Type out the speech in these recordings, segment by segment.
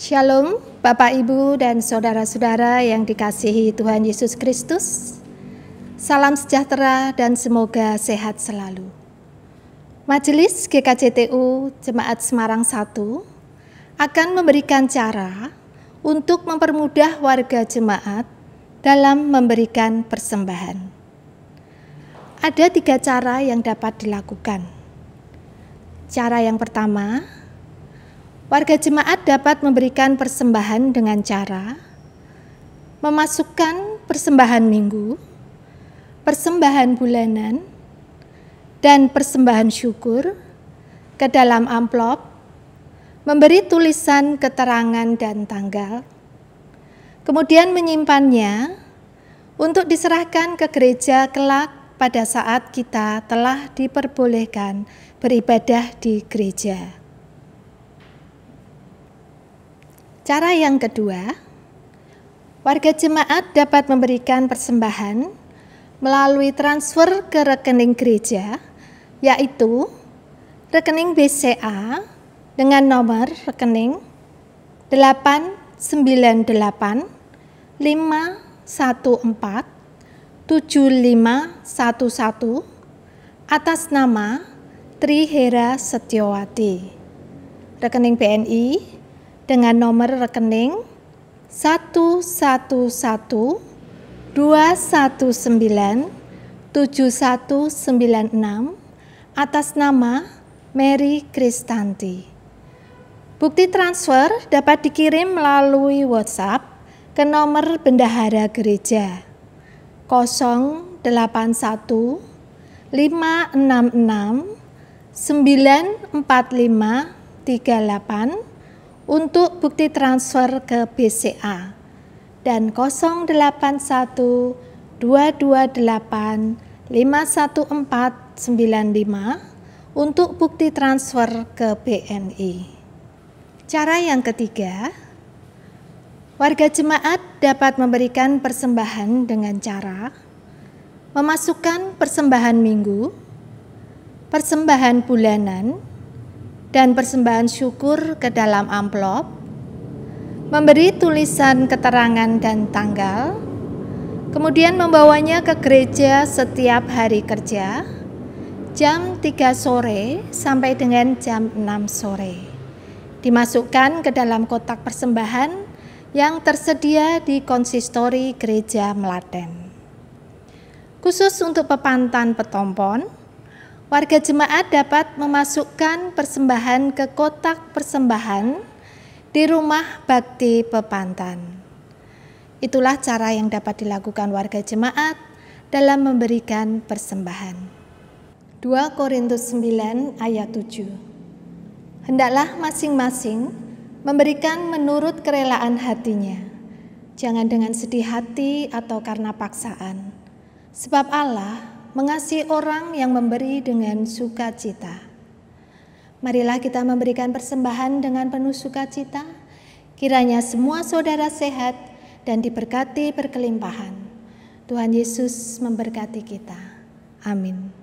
Shalom, Bapak, Ibu, dan saudara-saudara yang dikasihi Tuhan Yesus Kristus. Salam sejahtera dan semoga sehat selalu. Majelis GKJTU Jemaat Semarang 1 akan memberikan cara untuk mempermudah warga jemaat dalam memberikan persembahan. Ada 3 cara yang dapat dilakukan. Cara yang pertama, warga jemaat dapat memberikan persembahan dengan cara memasukkan persembahan minggu, persembahan bulanan, dan persembahan syukur ke dalam amplop, memberi tulisan keterangan dan tanggal, kemudian menyimpannya untuk diserahkan ke gereja kelak pada saat kita telah diperbolehkan beribadah di gereja. Cara yang kedua, warga jemaat dapat memberikan persembahan melalui transfer ke rekening gereja, yaitu rekening BCA dengan nomor rekening 898 514 7511 atas nama Trihera Setiawati. Rekening BNI dengan nomor rekening 11192197196 atas nama Mary Kristanti. Bukti transfer dapat dikirim melalui WhatsApp ke nomor bendahara gereja 081 566 94538 untuk bukti transfer ke BCA dan 081 228 51495 untuk bukti transfer ke BNI. Cara yang ketiga, warga jemaat dapat memberikan persembahan dengan cara memasukkan persembahan minggu, persembahan bulanan, dan persembahan syukur ke dalam amplop, memberi tulisan keterangan dan tanggal, kemudian membawanya ke gereja setiap hari kerja, jam 3 sore sampai dengan jam 6 sore. Dimasukkan ke dalam kotak persembahan yang tersedia di konsistori gereja Melaten. Khusus untuk Pepantan Petompon, warga jemaat dapat memasukkan persembahan ke kotak persembahan di rumah bakti Pepantan. Itulah cara yang dapat dilakukan warga jemaat dalam memberikan persembahan. 2 Korintus 9 ayat 7. Hendaklah masing-masing memberikan menurut kerelaan hatinya, jangan dengan sedih hati atau karena paksaan, sebab Allah mengasihi orang yang memberi dengan sukacita. Marilah kita memberikan persembahan dengan penuh sukacita, kiranya semua saudara sehat dan diberkati berkelimpahan. Tuhan Yesus memberkati kita. Amin.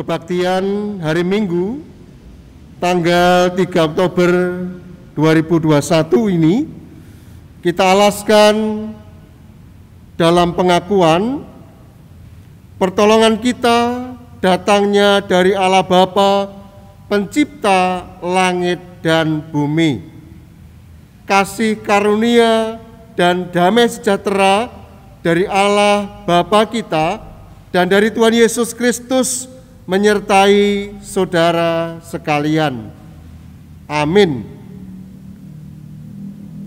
kebaktian hari Minggu tanggal 3 Oktober 2021 ini kita alaskan dalam pengakuan pertolongan kita datangnya dari Allah Bapa, pencipta langit dan bumi. Kasih karunia dan damai sejahtera dari Allah Bapa kita dan dari Tuhan Yesus Kristus menyertai saudara sekalian. Amin.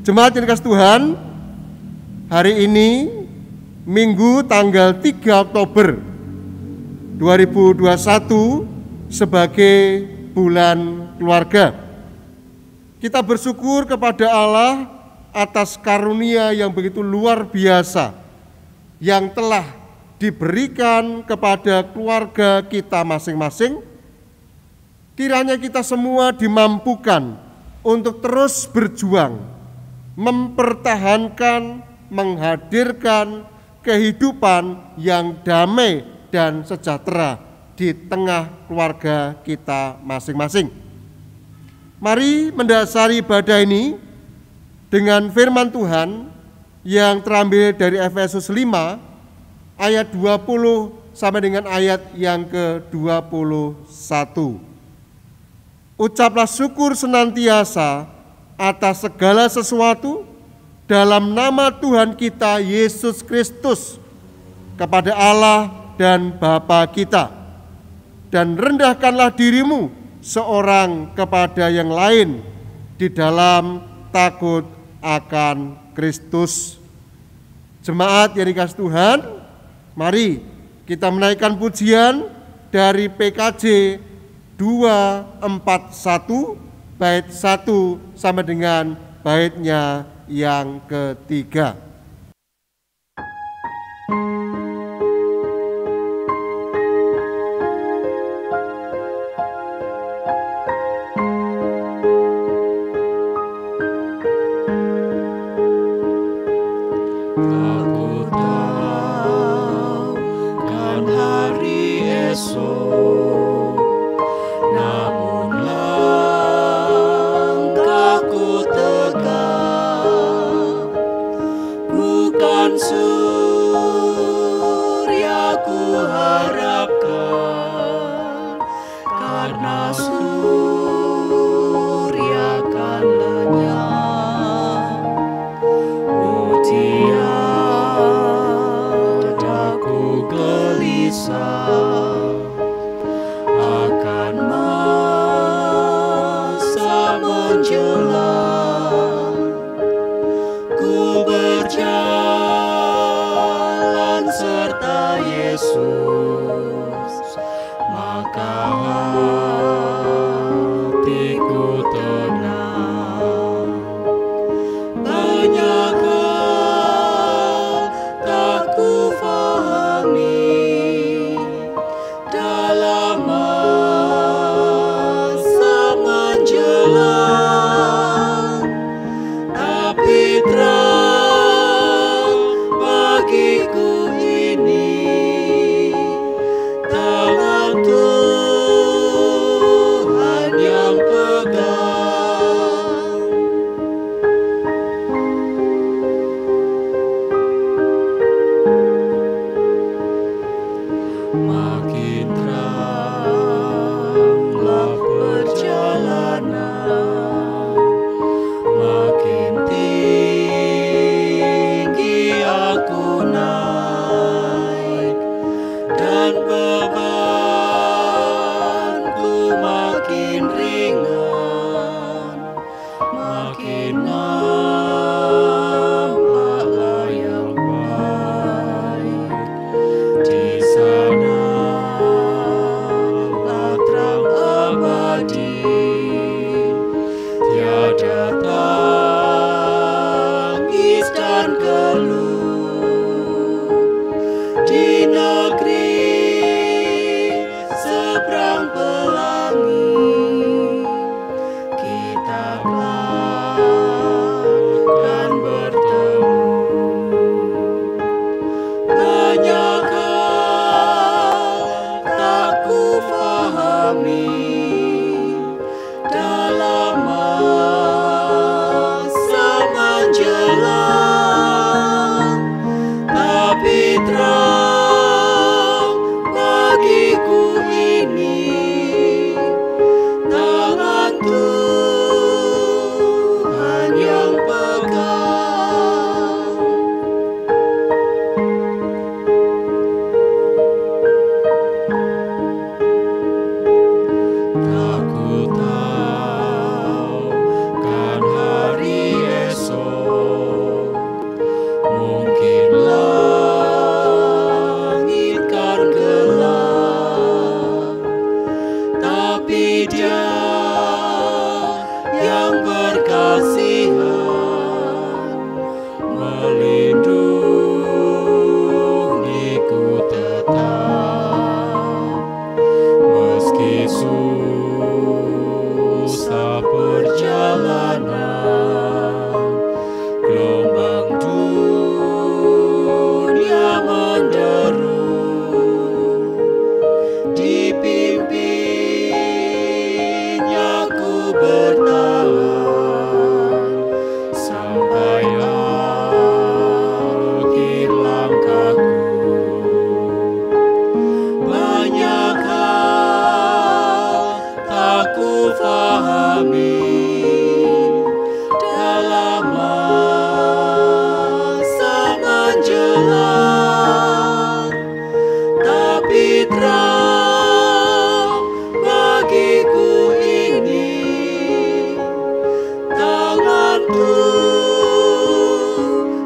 Jemaat yang dikasihi Tuhan, hari ini Minggu tanggal 3 Oktober 2021 sebagai bulan keluarga. Kita bersyukur kepada Allah atas karunia yang begitu luar biasa yang telah diberikan kepada keluarga kita masing-masing. Kiranya kita semua dimampukan untuk terus berjuang, mempertahankan, menghadirkan kehidupan yang damai dan sejahtera di tengah keluarga kita masing-masing. Mari mendasari ibadah ini dengan firman Tuhan yang terambil dari Efesus 5 ayat 20 sampai dengan ayat yang ke-21. Ucaplah syukur senantiasa atas segala sesuatu dalam nama Tuhan kita Yesus Kristus kepada Allah dan Bapa kita, dan rendahkanlah dirimu seorang kepada yang lain di dalam takut akan Kristus. Jemaat yang dikasihi Tuhan, mari kita menaikkan pujian dari PKJ 241 bait 1 sampai dengan baitnya yang ketiga.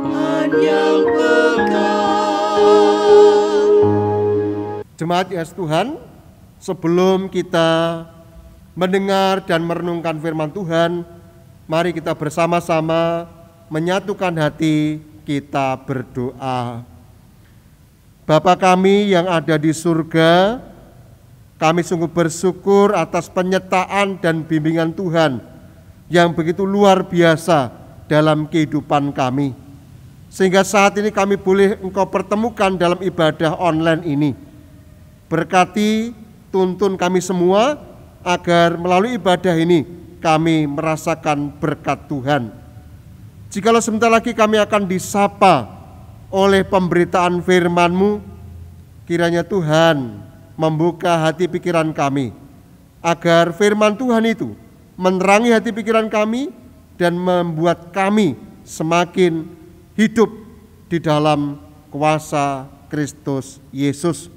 Tuhan yang kekal. Jemaat Yesus Tuhan, sebelum kita mendengar dan merenungkan firman Tuhan, mari kita bersama-sama menyatukan hati, kita berdoa. Bapa kami yang ada di surga, kami sungguh bersyukur atas penyertaan dan bimbingan Tuhan yang begitu luar biasa dalam kehidupan kami. Sehingga saat ini kami boleh Engkau pertemukan dalam ibadah online ini. Berkati, tuntun kami semua agar melalui ibadah ini kami merasakan berkat Tuhan. Jikalau sebentar lagi kami akan disapa oleh pemberitaan firman-Mu, kiranya Tuhan membuka hati pikiran kami, agar firman Tuhan itu menerangi hati pikiran kami dan membuat kami semakin hidup di dalam kuasa Kristus Yesus.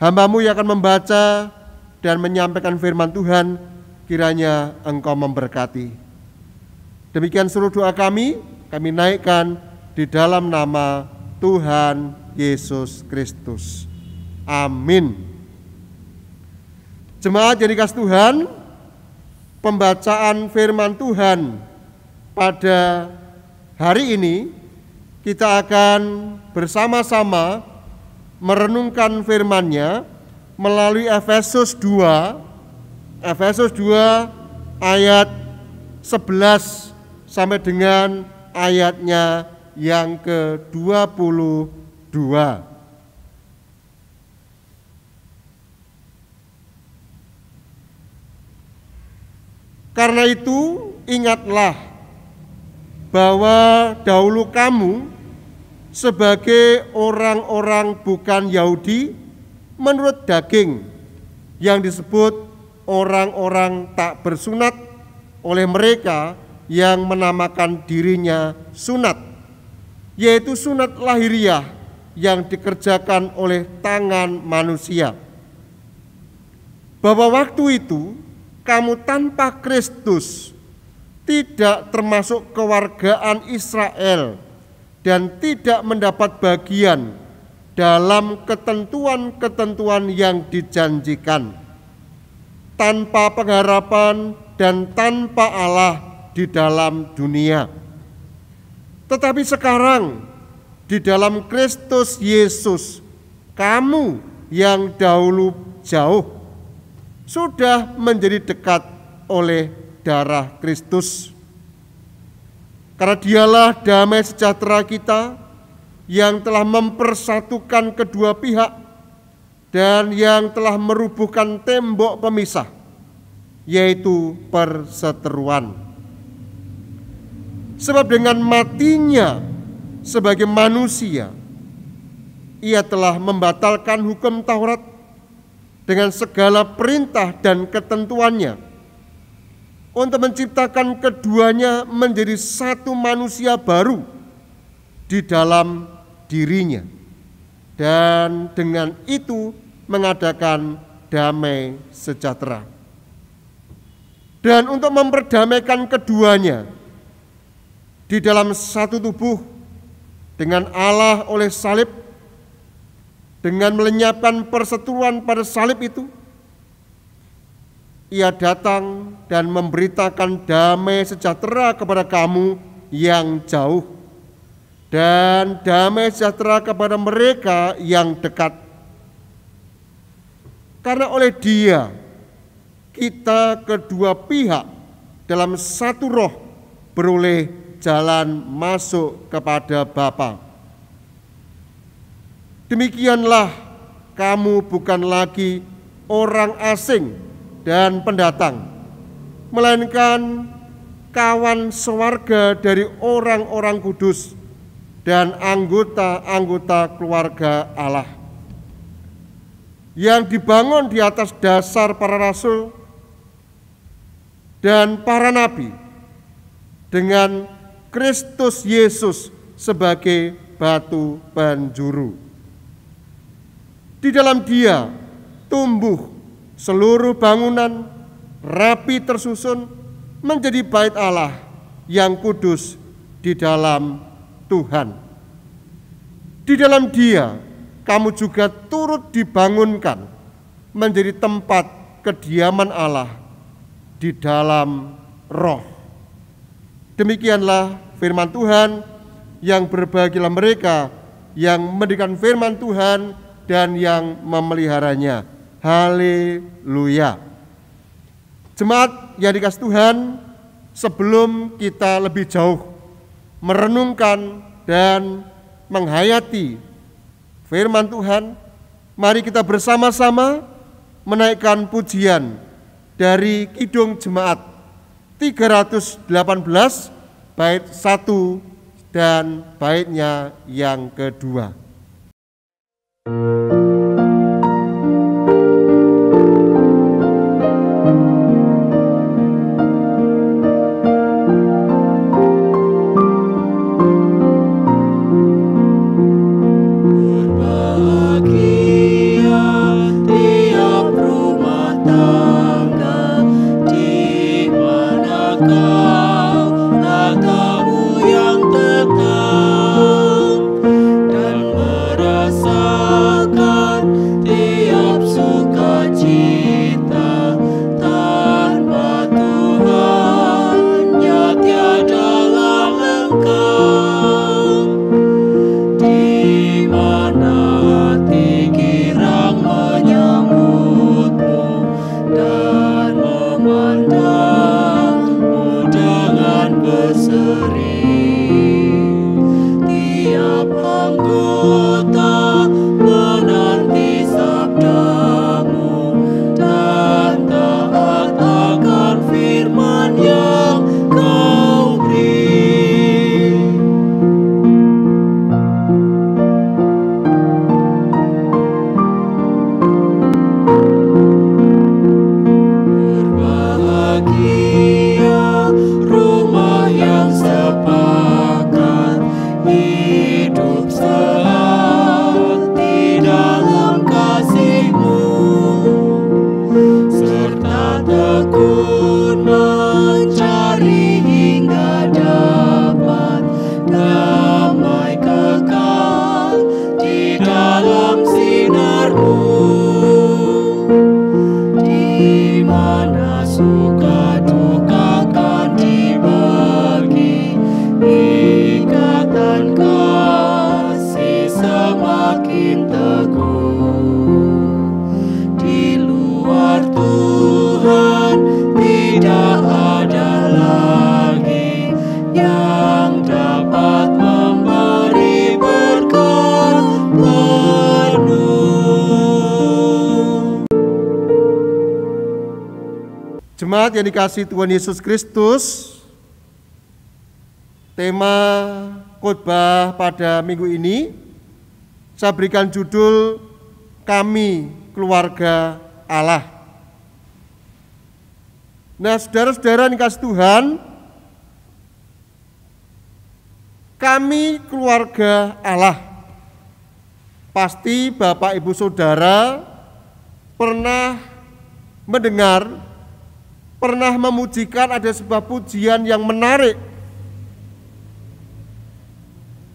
Hamba-Mu yang akan membaca dan menyampaikan firman Tuhan, kiranya Engkau memberkati. Demikian seluruh doa kami naikkan di dalam nama Tuhan Yesus Kristus. Amin. Jemaat yang dikasihi Tuhan, pembacaan firman Tuhan pada hari ini kita akan bersama-sama merenungkan firman-Nya melalui Efesus 2 ayat 11 sampai dengan ayatnya yang ke-22. Karena itu ingatlah bahwa dahulu kamu sebagai orang-orang bukan Yahudi menurut daging yang disebut orang-orang tak bersunat oleh mereka yang menamakan dirinya sunat, yaitu sunat lahiriah yang dikerjakan oleh tangan manusia. Bahwa waktu itu kamu tanpa Kristus, tidak termasuk kewargaan Israel dan tidak mendapat bagian dalam ketentuan-ketentuan yang dijanjikan, tanpa pengharapan dan tanpa Allah di dalam dunia. Tetapi sekarang di dalam Kristus Yesus, kamu yang dahulu jauh sudah menjadi dekat oleh darah Kristus. Karena Dialah damai sejahtera kita yang telah mempersatukan kedua pihak dan yang telah merubuhkan tembok pemisah, yaitu perseteruan. Sebab dengan matinya sebagai manusia, Ia telah membatalkan hukum Taurat dengan segala perintah dan ketentuannya untuk menciptakan keduanya menjadi satu manusia baru di dalam dirinya, dan dengan itu mengadakan damai sejahtera. Dan untuk memperdamaikan keduanya di dalam satu tubuh dengan Allah oleh salib, dengan melenyapkan perseteruan pada salib itu, Ia datang dan memberitakan damai sejahtera kepada kamu yang jauh dan damai sejahtera kepada mereka yang dekat. Karena oleh Dia kita kedua pihak dalam satu roh beroleh jalan masuk kepada Bapa. Demikianlah kamu bukan lagi orang asing dan pendatang, melainkan kawan sewarga dari orang-orang kudus dan anggota-anggota keluarga Allah, yang dibangun di atas dasar para rasul dan para nabi, dengan Kristus Yesus sebagai batu penjuru. Di dalam Dia tumbuh seluruh bangunan rapi tersusun menjadi bait Allah yang kudus di dalam Tuhan. Di dalam Dia, kamu juga turut dibangunkan menjadi tempat kediaman Allah di dalam Roh. Demikianlah firman Tuhan, yang berbahagialah mereka yang mendengarkan firman Tuhan dan yang memeliharanya. Haleluya. Jemaat yang dikasihi Tuhan, sebelum kita lebih jauh merenungkan dan menghayati firman Tuhan, mari kita bersama-sama menaikkan pujian dari Kidung Jemaat 318 bait 1 dan baitnya yang kedua. Jemaat yang dikasihi Tuhan Yesus Kristus, tema khotbah pada minggu ini saya berikan judul Kami Keluarga Allah. Nah, saudara-saudara yang dikasihi Tuhan, kami keluarga Allah. Pasti Bapak Ibu Saudara pernah mendengar, pernah memujikan ada sebuah pujian yang menarik,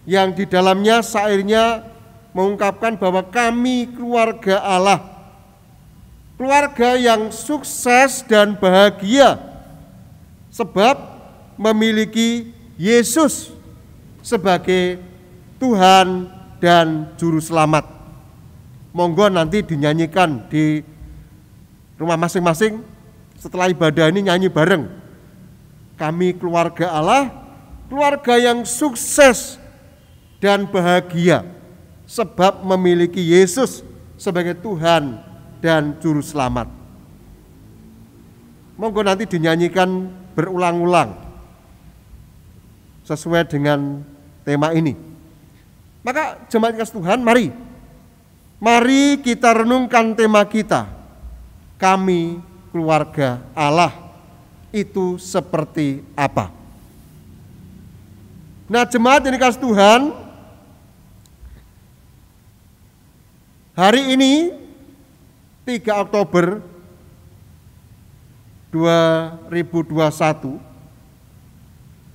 yang di dalamnya syairnya mengungkapkan bahwa kami keluarga Allah, keluarga yang sukses dan bahagia sebab memiliki Yesus sebagai Tuhan dan Juru Selamat. Monggo nanti dinyanyikan di rumah masing-masing. Setelah ibadah ini nyanyi bareng. Kami keluarga Allah, keluarga yang sukses dan bahagia sebab memiliki Yesus sebagai Tuhan dan Juru Selamat. Monggo nanti dinyanyikan berulang-ulang sesuai dengan tema ini. Maka jemaat kasih Tuhan, mari kita renungkan tema kita. Kami keluarga Allah itu seperti apa? Nah, jemaat yang dikasihi Tuhan, hari ini 3 Oktober 2021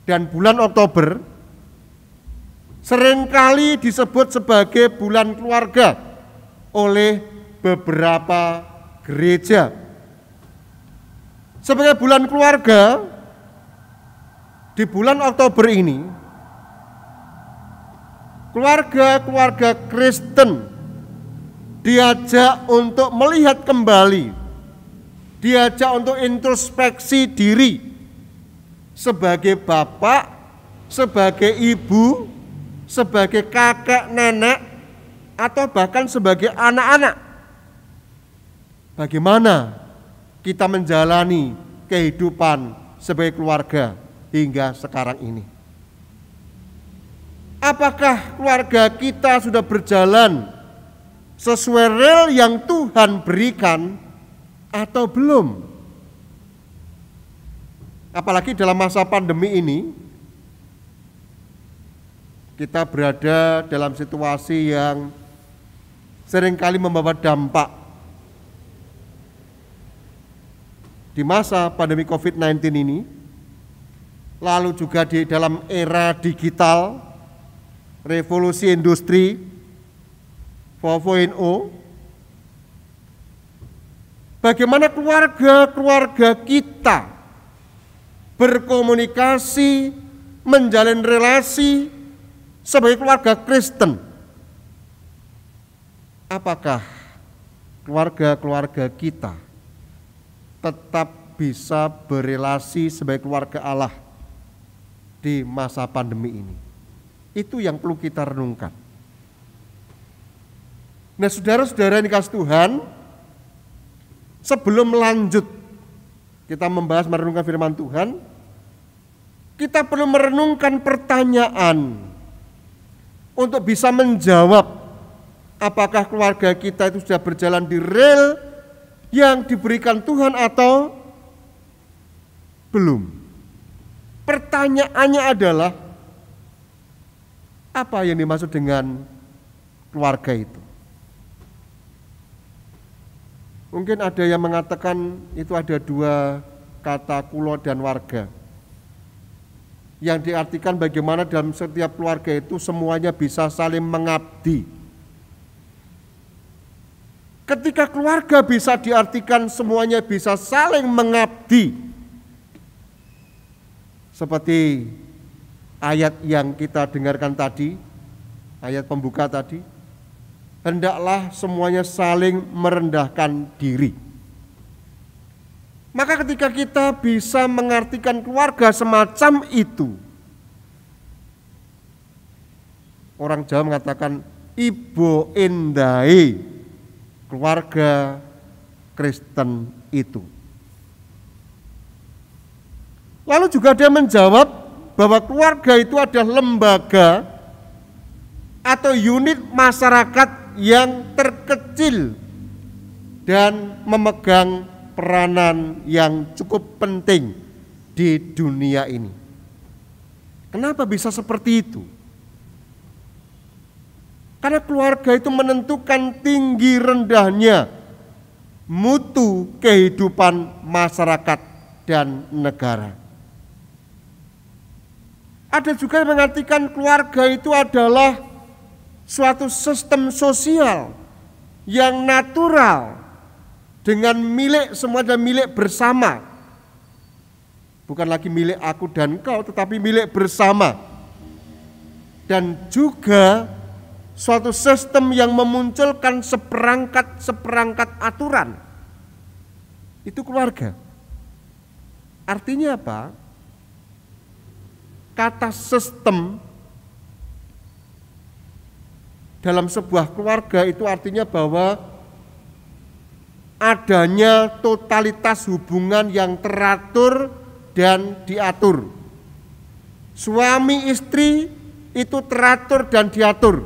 dan bulan Oktober seringkali disebut sebagai bulan keluarga oleh beberapa gereja. Sebagai bulan keluarga, di bulan Oktober ini, keluarga-keluarga Kristen diajak untuk melihat kembali, diajak untuk introspeksi diri sebagai bapak, sebagai ibu, sebagai kakek, nenek, atau bahkan sebagai anak-anak. Bagaimana kita menjalani kehidupan sebagai keluarga hingga sekarang ini? Apakah keluarga kita sudah berjalan sesuai rel yang Tuhan berikan atau belum? Apalagi dalam masa pandemi ini, kita berada dalam situasi yang seringkali membawa dampak. Di masa pandemi COVID-19 ini, lalu juga di dalam era digital, revolusi industri 4.0, bagaimana keluarga-keluarga kita berkomunikasi, menjalin relasi sebagai keluarga Kristen. Apakah keluarga-keluarga kita tetap bisa berelasi sebagai keluarga Allah di masa pandemi ini? Itu yang perlu kita renungkan. Nah, saudara-saudara yang dikasih Tuhan, sebelum lanjut kita membahas merenungkan firman Tuhan, kita perlu merenungkan pertanyaan untuk bisa menjawab apakah keluarga kita itu sudah berjalan di rel yang diberikan Tuhan atau belum. Pertanyaannya adalah, apa yang dimaksud dengan keluarga itu? Mungkin ada yang mengatakan itu ada dua kata, kulo dan warga, yang diartikan bagaimana dalam setiap keluarga itu semuanya bisa saling mengabdi. Ketika keluarga bisa diartikan semuanya bisa saling mengabdi, seperti ayat yang kita dengarkan tadi, ayat pembuka tadi, hendaklah semuanya saling merendahkan diri. Maka ketika kita bisa mengartikan keluarga semacam itu, orang Jawa mengatakan ibo endai keluarga Kristen itu. Lalu juga dia menjawab bahwa keluarga itu adalah lembaga atau unit masyarakat yang terkecil dan memegang peranan yang cukup penting di dunia ini. Kenapa bisa seperti itu? Karena keluarga itu menentukan tinggi rendahnya mutu kehidupan masyarakat dan negara. Ada juga yang mengartikan keluarga itu adalah suatu sistem sosial yang natural dengan milik semua dan milik bersama. Bukan lagi milik aku dan kau, tetapi milik bersama. Dan juga suatu sistem yang memunculkan seperangkat aturan. Itu keluarga. Artinya apa? Kata sistem dalam sebuah keluarga itu artinya bahwa adanya totalitas hubungan yang teratur dan diatur. Suami istri itu teratur dan diatur.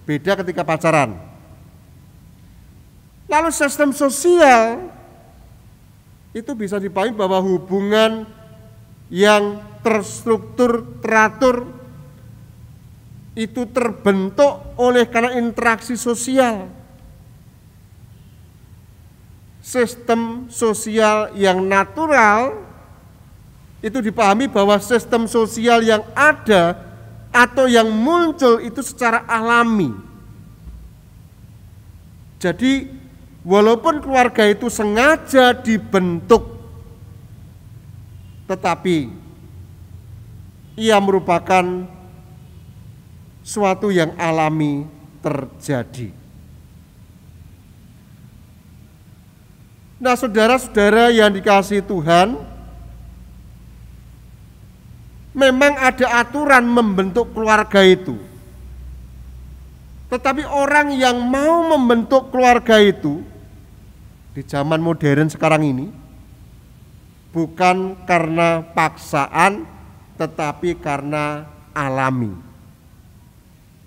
Beda ketika pacaran. Lalu sistem sosial itu bisa dipahami bahwa hubungan yang terstruktur, teratur itu terbentuk oleh karena interaksi sosial. Sistem sosial yang natural itu dipahami bahwa sistem sosial yang ada atau yang muncul itu secara alami. Jadi walaupun keluarga itu sengaja dibentuk, tetapi ia merupakan suatu yang alami terjadi. Nah, saudara-saudara yang dikasihi Tuhan, memang ada aturan membentuk keluarga itu. Tetapi orang yang mau membentuk keluarga itu di zaman modern sekarang ini bukan karena paksaan, tetapi karena alami.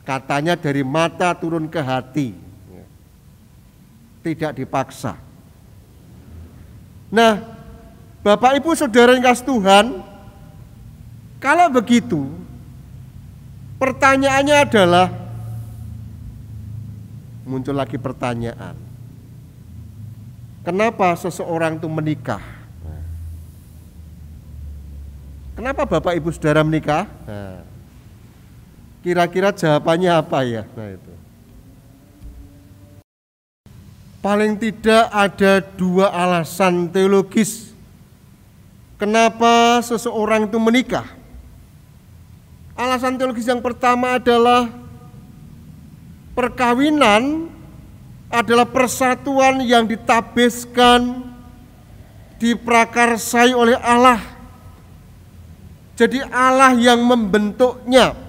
Katanya dari mata turun ke hati, tidak dipaksa. Nah, Bapak Ibu Saudara yang kasih Tuhan, kalau begitu pertanyaannya adalah, muncul lagi pertanyaan, kenapa seseorang itu menikah? Kenapa Bapak Ibu Saudara menikah? Nah, kira-kira jawabannya apa ya? Nah, itu paling tidak ada dua alasan teologis kenapa seseorang itu menikah. Alasan teologis yang pertama adalah perkawinan adalah persatuan yang ditabiskan, diprakarsai oleh Allah. Jadi Allah yang membentuknya.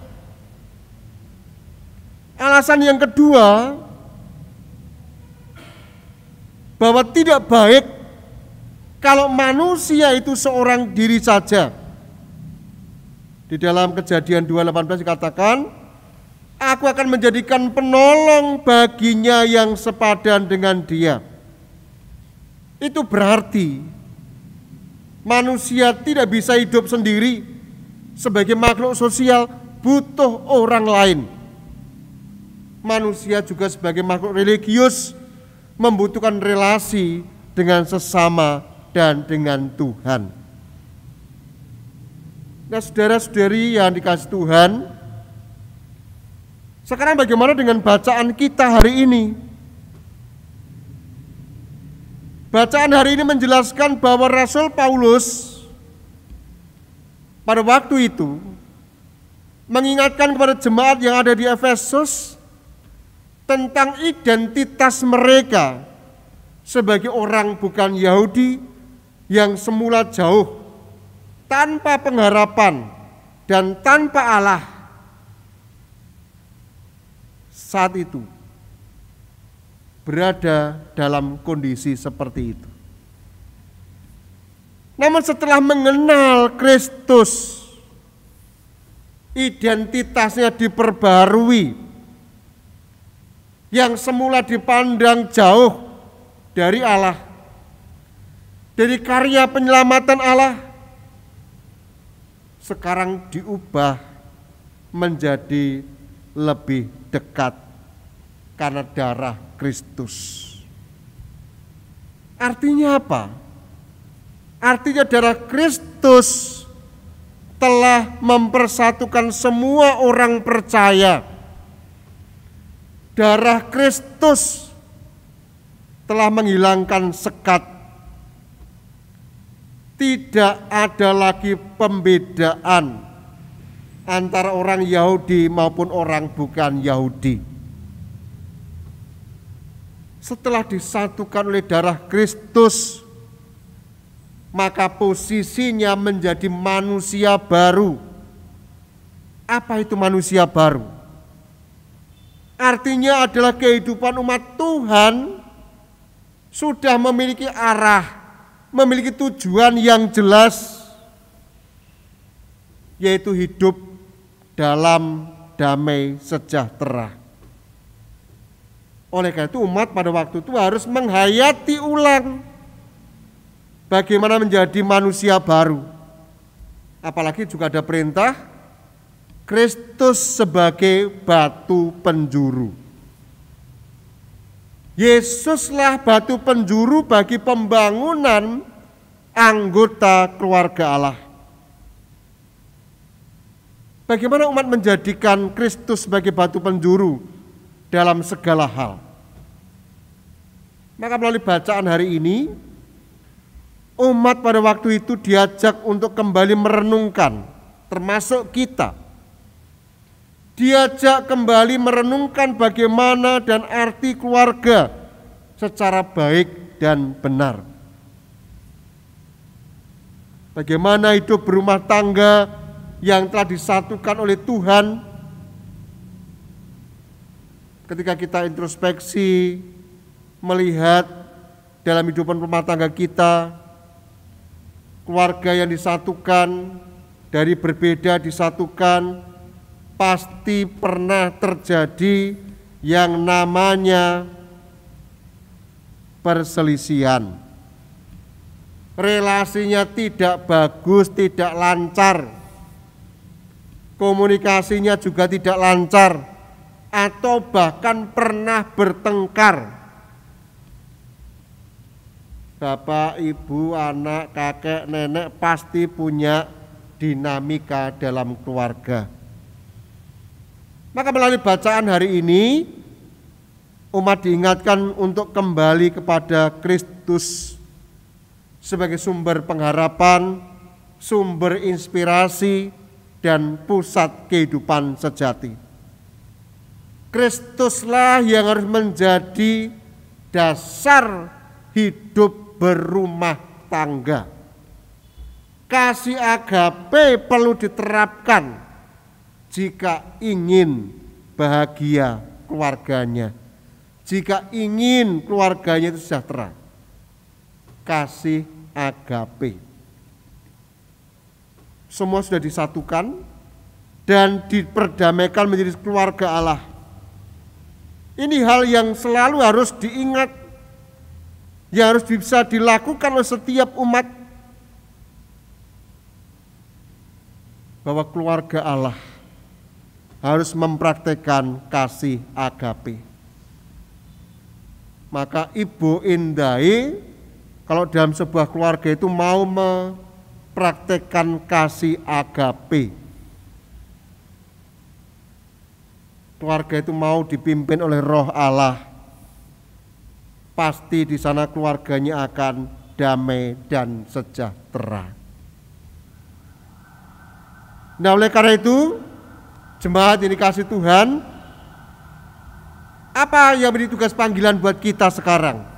Alasan yang kedua, bahwa tidak baik kalau manusia itu seorang diri saja. Di dalam Kejadian 2:18 dikatakan, aku akan menjadikan penolong baginya yang sepadan dengan dia. Itu berarti manusia tidak bisa hidup sendiri. Sebagai makhluk sosial butuh orang lain. Manusia juga sebagai makhluk religius membutuhkan relasi dengan sesama dan dengan Tuhan. Nah, saudara-saudari yang dikasihi Tuhan, sekarang bagaimana dengan bacaan kita hari ini? Bacaan hari ini menjelaskan bahwa Rasul Paulus pada waktu itu mengingatkan kepada jemaat yang ada di Efesus tentang identitas mereka sebagai orang bukan Yahudi yang semula jauh, tanpa pengharapan dan tanpa Allah. Saat itu berada dalam kondisi seperti itu. Namun setelah mengenal Kristus, identitasnya diperbarui. Yang semula dipandang jauh dari Allah, dari karya penyelamatan Allah, sekarang diubah menjadi lebih dekat karena darah Kristus. Artinya apa? Artinya darah Kristus telah mempersatukan semua orang percaya. Darah Kristus telah menghilangkan sekat. Tidak ada lagi pembedaan antara orang Yahudi maupun orang bukan Yahudi. Setelah disatukan oleh darah Kristus, maka posisinya menjadi manusia baru. Apa itu manusia baru? Artinya adalah kehidupan umat Tuhan sudah memiliki arah, memiliki tujuan yang jelas, yaitu hidup dalam damai sejahtera. Oleh karena itu umat pada waktu itu harus menghayati ulang bagaimana menjadi manusia baru. Apalagi juga ada perintah Kristus sebagai batu penjuru. Yesuslah batu penjuru bagi pembangunan anggota keluarga Allah. Bagaimana umat menjadikan Kristus sebagai batu penjuru dalam segala hal. Maka melalui bacaan hari ini, umat pada waktu itu diajak untuk kembali merenungkan, termasuk kita. Diajak kembali merenungkan bagaimana dan arti keluarga secara baik dan benar. Bagaimana hidup berumah tangga yang telah disatukan oleh Tuhan. Ketika kita introspeksi, melihat dalam hidupan rumah tangga kita, keluarga yang disatukan, dari berbeda disatukan, pasti pernah terjadi yang namanya perselisihan. Relasinya tidak bagus, tidak lancar. Komunikasinya juga tidak lancar, atau bahkan pernah bertengkar. Bapak, ibu, anak, kakek, nenek pasti punya dinamika dalam keluarga. Maka melalui bacaan hari ini, umat diingatkan untuk kembali kepada Kristus sebagai sumber pengharapan, sumber inspirasi, dan pusat kehidupan sejati. Kristuslah yang harus menjadi dasar hidup berumah tangga. Kasih agape perlu diterapkan jika ingin bahagia keluarganya, jika ingin keluarganya itu sejahtera. Kasih agape. Semua sudah disatukan dan diperdamaikan menjadi keluarga Allah. Ini hal yang selalu harus diingat, yang harus bisa dilakukan oleh setiap umat, bahwa keluarga Allah harus mempraktekkan kasih agape. Maka Ibu Indai kalau dalam sebuah keluarga itu mau mempraktekkan kasih agape, keluarga itu mau dipimpin oleh Roh Allah, pasti di sana keluarganya akan damai dan sejahtera. Nah, oleh karena itu, jemaat yang dikasihi Tuhan, apa yang menjadi tugas panggilan buat kita sekarang?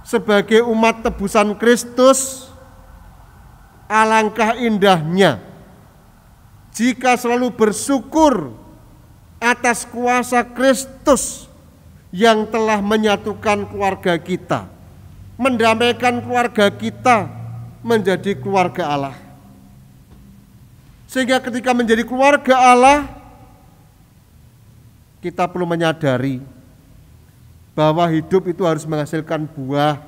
Sebagai umat tebusan Kristus, alangkah indahnya jika selalu bersyukur atas kuasa Kristus yang telah menyatukan keluarga kita, mendamaikan keluarga kita menjadi keluarga Allah. Sehingga ketika menjadi keluarga Allah, kita perlu menyadari bahwa hidup itu harus menghasilkan buah,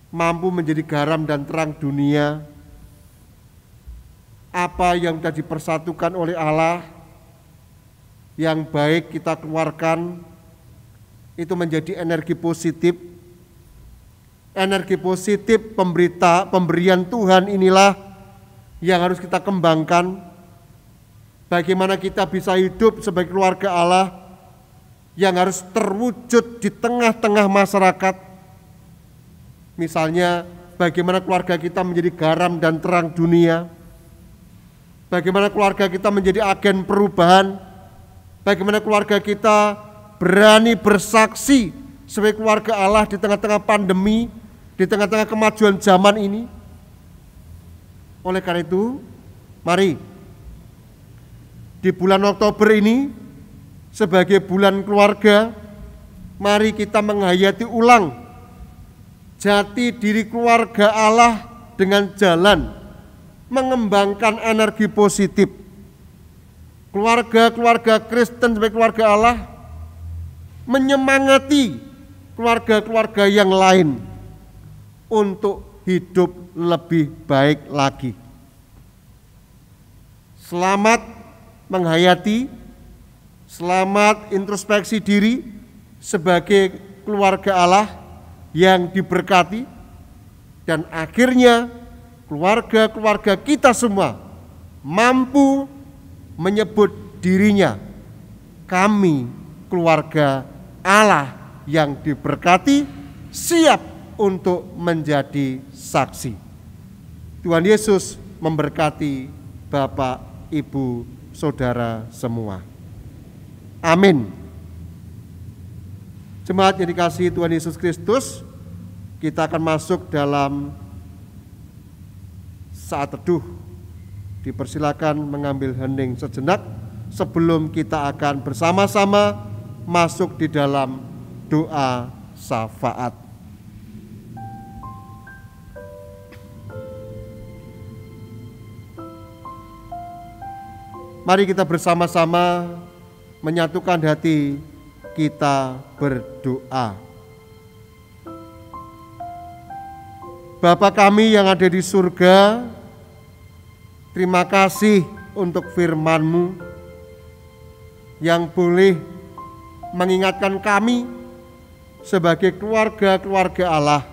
mampu menjadi garam dan terang dunia. Apa yang sudah dipersatukan oleh Allah, yang baik kita keluarkan, itu menjadi energi positif. Energi positif pemberian Tuhan inilah yang harus kita kembangkan. Bagaimana kita bisa hidup sebagai keluarga Allah yang harus terwujud di tengah-tengah masyarakat. Misalnya, bagaimana keluarga kita menjadi garam dan terang dunia. Bagaimana keluarga kita menjadi agen perubahan. Bagaimana keluarga kita berani bersaksi sebagai keluarga Allah di tengah-tengah pandemi, di tengah-tengah kemajuan zaman ini. Oleh karena itu, mari di bulan Oktober ini sebagai bulan keluarga, mari kita menghayati ulang jati diri keluarga Allah dengan jalan mengembangkan energi positif. Keluarga-keluarga Kristen sebagai keluarga Allah menyemangati keluarga-keluarga yang lain untuk hidup lebih baik lagi. Selamat menghayati, selamat introspeksi diri sebagai keluarga Allah yang diberkati, dan akhirnya keluarga-keluarga kita semua mampu menyebut dirinya, kami keluarga Allah yang diberkati, siap untuk menjadi saksi. Tuhan Yesus memberkati Bapak, Ibu, Saudara semua. Amin. Jemaat yang dikasihi Tuhan Yesus Kristus, kita akan masuk dalam saat teduh. Dipersilakan mengambil hening sejenak sebelum kita akan bersama-sama masuk di dalam doa syafaat. Mari kita bersama-sama menyatukan hati kita berdoa. Bapa kami yang ada di surga, terima kasih untuk firman-Mu yang boleh mengingatkan kami sebagai keluarga-keluarga Allah,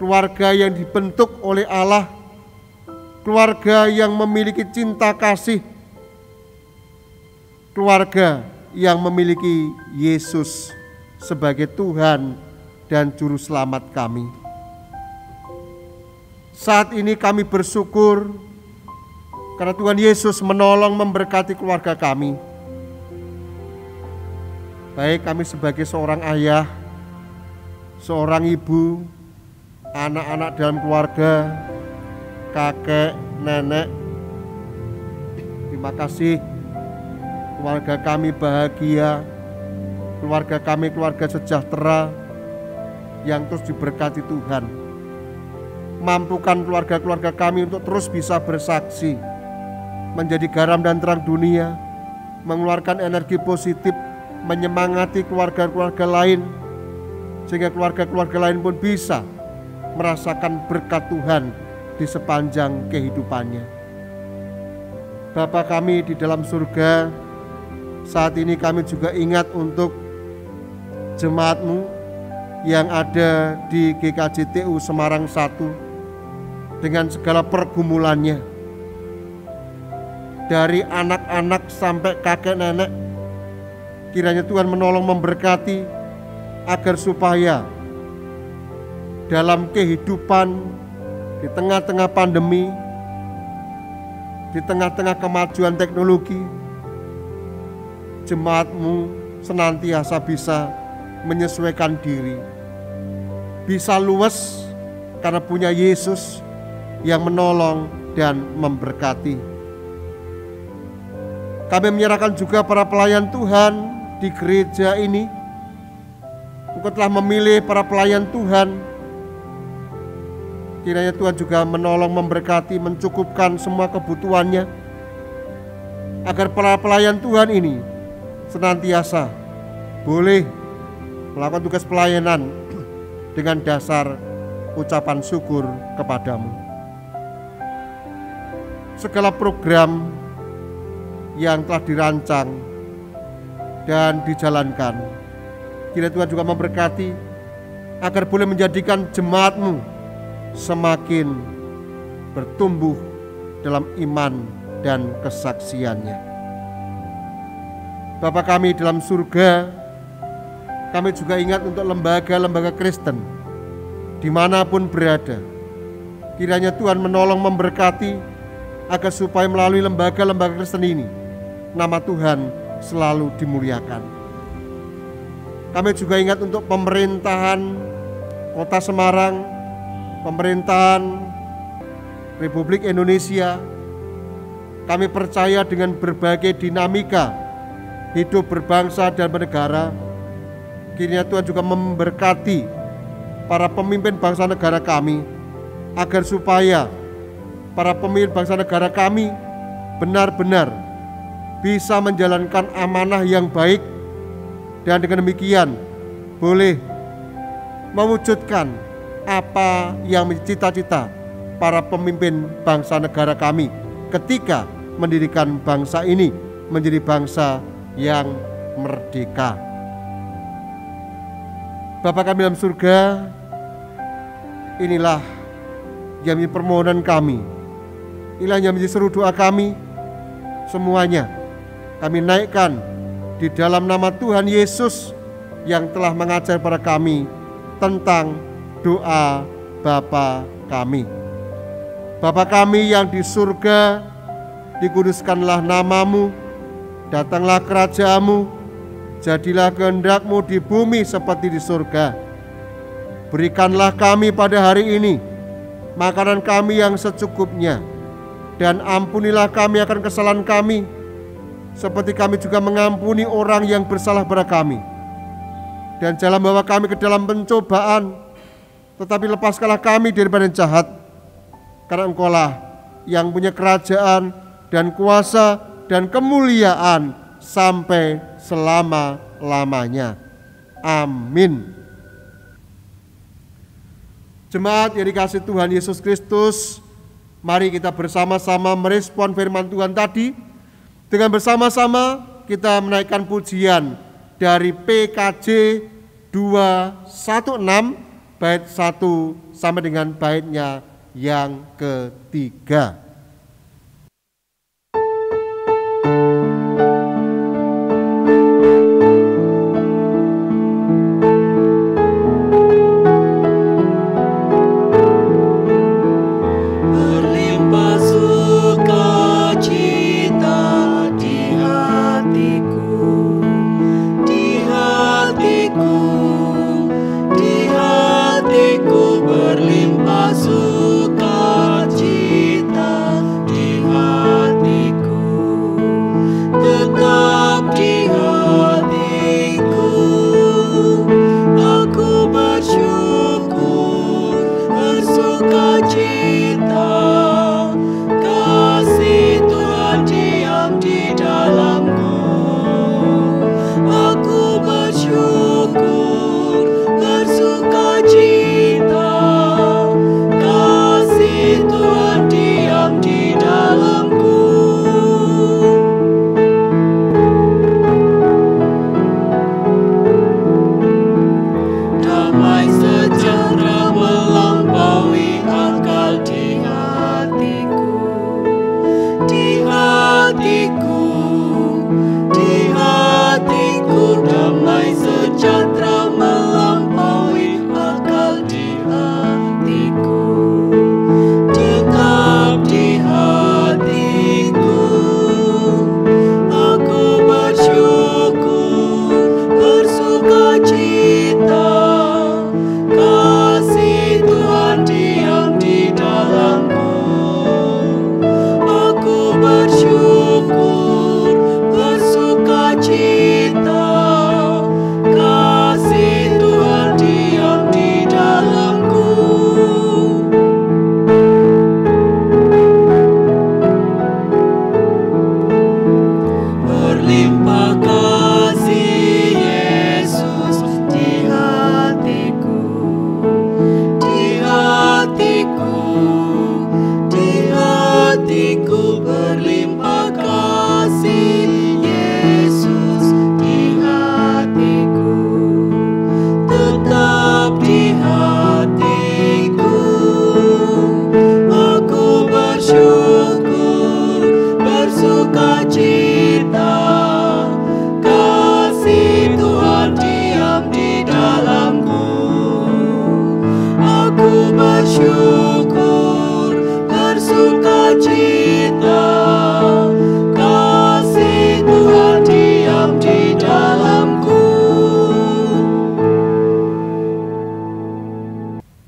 keluarga yang dibentuk oleh Allah, keluarga yang memiliki cinta kasih, keluarga yang memiliki Yesus sebagai Tuhan dan Juru Selamat kami. Saat ini kami bersyukur karena Tuhan Yesus menolong memberkati keluarga kami. Baik kami sebagai seorang ayah, seorang ibu, anak-anak dalam keluarga, kakek, nenek. Terima kasih, keluarga kami bahagia, keluarga kami keluarga sejahtera yang terus diberkati Tuhan. Mampukan keluarga-keluarga kami untuk terus bisa bersaksi, menjadi garam dan terang dunia, mengeluarkan energi positif, menyemangati keluarga-keluarga lain, sehingga keluarga-keluarga lain pun bisa merasakan berkat Tuhan di sepanjang kehidupannya. Bapa kami di dalam surga, saat ini kami juga ingat untuk jemaat-Mu yang ada di GKJTU Semarang 1 dengan segala pergumulannya, dari anak-anak sampai kakek nenek. Kiranya Tuhan menolong memberkati agar supaya dalam kehidupan di tengah-tengah pandemi, di tengah-tengah kemajuan teknologi, jemaat-Mu senantiasa bisa menyesuaikan diri, bisa luwes karena punya Yesus yang menolong dan memberkati. Kami menyerahkan juga para pelayan Tuhan di gereja ini. Engkau telah memilih para pelayan Tuhan. Kiranya Tuhan juga menolong, memberkati, mencukupkan semua kebutuhannya, agar para pelayan Tuhan ini senantiasa boleh melakukan tugas pelayanan dengan dasar ucapan syukur kepadamu. Segala program yang telah dirancang dan dijalankan, kiranya Tuhan juga memberkati agar boleh menjadikan jemaat-Mu semakin bertumbuh dalam iman dan kesaksiannya. Bapa kami dalam surga, kami juga ingat untuk lembaga-lembaga Kristen dimanapun berada. Kiranya Tuhan menolong memberkati agar supaya melalui lembaga-lembaga Kristen ini nama Tuhan selalu dimuliakan. Kami juga ingat untuk pemerintahan Kota Semarang, pemerintahan Republik Indonesia. Kami percaya dengan berbagai dinamika hidup berbangsa dan bernegara, kiranya Tuhan juga memberkati para pemimpin bangsa negara kami, agar supaya para pemimpin bangsa negara kami benar-benar bisa menjalankan amanah yang baik, dan dengan demikian boleh mewujudkan apa yang menjadi cita-cita para pemimpin bangsa negara kami ketika mendirikan bangsa ini menjadi bangsa yang merdeka. Bapa kami dalam surga, inilah yang menjadi permohonan kami, inilah yang menjadi seru doa kami. Semuanya kami naikkan di dalam nama Tuhan Yesus yang telah mengajar pada kami tentang doa Bapa kami. Bapa kami yang di surga, dikuduskanlah namamu, datanglah kerajaanmu, jadilah kehendak-Mu di bumi seperti di surga. Berikanlah kami pada hari ini makanan kami yang secukupnya, dan ampunilah kami akan kesalahan kami, seperti kami juga mengampuni orang yang bersalah pada kami. Dan jangan bawa kami ke dalam pencobaan, tetapi lepaskanlah kami daripada yang jahat. Karena Engkaulah yang punya kerajaan dan kuasa dan kemuliaan sampai selama-lamanya. Amin. Jemaat yang dikasihi Tuhan Yesus Kristus, mari kita bersama-sama merespon firman Tuhan tadi. Dengan bersama-sama kita menaikkan pujian dari PKJ 216 bait 1 sampai dengan baitnya yang ketiga.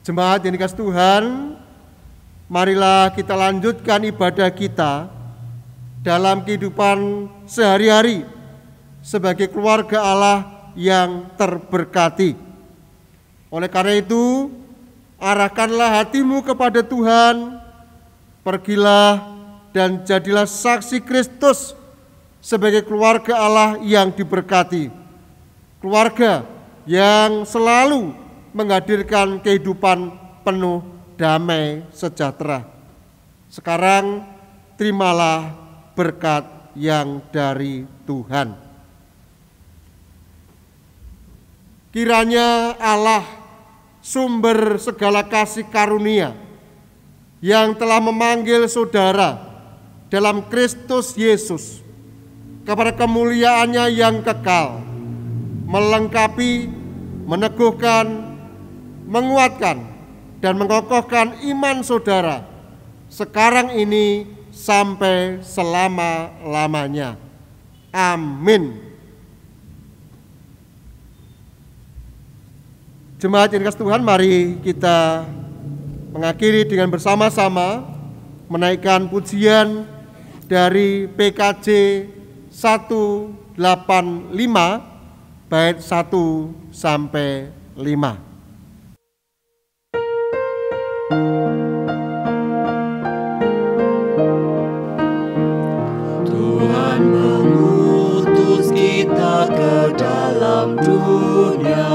Jemaat yang dikasihi Tuhan, marilah kita lanjutkan ibadah kita dalam kehidupan sehari-hari sebagai keluarga Allah yang terberkati. Oleh karena itu, arahkanlah hatimu kepada Tuhan, pergilah dan jadilah saksi Kristus sebagai keluarga Allah yang diberkati. Keluarga yang selalu menghadirkan kehidupan penuh damai sejahtera. Sekarang terimalah berkat yang dari Tuhan. Kiranya Allah, sumber segala kasih karunia, yang telah memanggil saudara dalam Kristus Yesus kepada kemuliaannya yang kekal, melengkapi, meneguhkan, menguatkan, dan mengokohkan iman saudara sekarang ini sampai selama-lamanya. Amin. Jemaat yang dikasihi Tuhan, mari kita mengakhiri dengan bersama-sama menaikkan pujian dari PKJ 185 bait 1 sampai 5. Tuhan mengutus kita ke dalam dunia,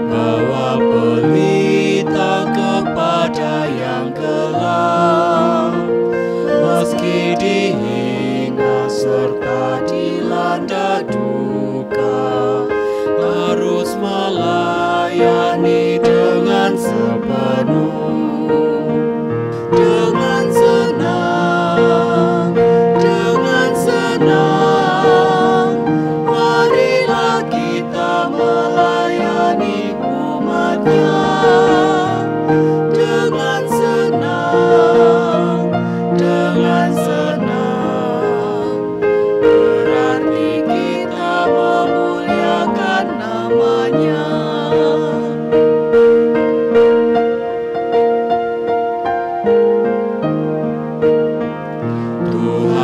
bawa berita kepada yang gelap, meski dihina serta dilanda duka, harus melayani dengan sepenuh, dengan senang, dengan senang. Marilah kita melayani umatnya dengan senang, dengan senang. Berarti kita memuliakan namanya. Tuhan